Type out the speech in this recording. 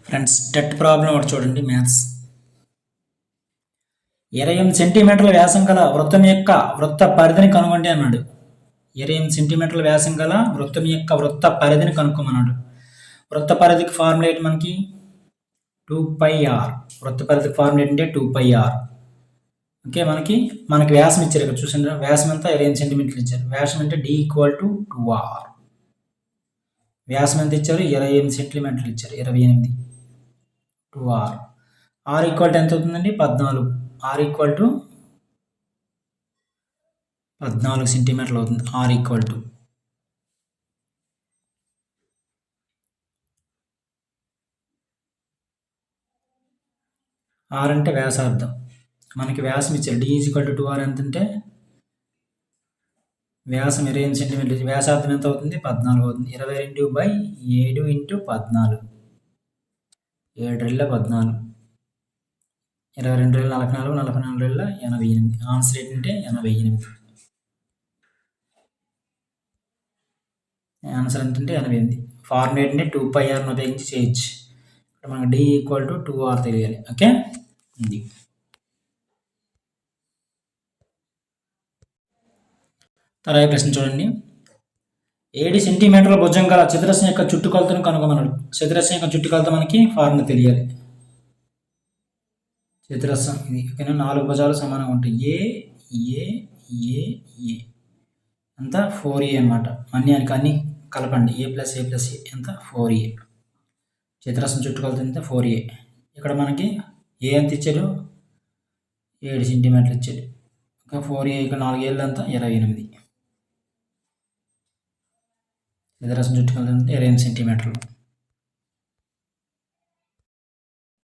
Friends TET problem ఒకటి చూడండి maths. 28 సెంటీమీటర్ల వ్యాసం గల వృత్తం యొక్క వృత్త పరిధిని కనుగొండి అన్నాడు. 28 సెంటీమీటర్ల వ్యాసం గల వృత్తం యొక్క వృత్త పరిధిని కనుక్కోమన్నాడు. వృత్త పరిధికి ఫార్ములా ఏంటి మనకి 2πr. వృత్త పరిధికి ఫార్ములా ఏంటంటే 2πr. ఓకే, మనకి వ్యాసం ఇచ్చారు ఇక్కడ చూసారా, వ్యాసం అంతా 28 సెంటీమీటర్లు ఇచ్చారు. వ్యాసం అంటే d = 2r. వ్యాసం ఎంత ఇచ్చారు, 28 సెంటీమీటర్లు ఇచ్చారు, 28 2r. r ఈక్వల్ ఎంత అవుతుందండి, 14. r ఈక్వల్ టు 14 సెంటీమీటర్లు అవుతుంది. r ఈక్వల్ టు r అంటే వ్యాసార్థం. మనకి వ్యాసం ఇచ్చారు d = 2r. ఎంత అంటే వ్యాసం 28 సెంటీమీటర్లు, వ్యాసార్థం ఎంత అవుతుంది, 14 అవుతుంది. 22/7 × 14, 7 × 14, 22 × 44, 44 × 88. ఆన్సర్ ఏంటంటే 88. ఆన్సర్ ఏంటంటే 88. ఫార్ములా ఏంటంటే 2πrని ఉపయోగించి చేయొచ్చు. ఇక్కడ మనకు d = 2r తెలియాలి. ఓకే, ఇది తర్వాత ప్రశ్న చూడండి. 7 సెంటీమీటర్ల భుజం గల చతురస్రం యొక్క చుట్టుకొలతను కనుగొమన్నాడు. చతురస్రం యొక్క చుట్టుకొలత మనకి ఫార్ములా తెలియాలి. చతురస్రం ఇది ఓకేనా, 4 భుజాలు సమానంగా ఉంటాయి. ఏ అంతా 4a అన్నమాట. అన్ని కలపండి. a + a + a ఎంత 4a. చతురస్రం చుట్టుకొలత ఎంత 4a. ఇక్కడ మనకి ఏ ఎంత ఇచ్చాడు, 7 సెంటీమీటర్లు ఇచ్చాడు. ఇంకా 4a ఇక్కడ 4 ఏళ్ళు అంతా 28. చతురస్రం చుట్టుకొలత 28 సెంటీమీటర్లు.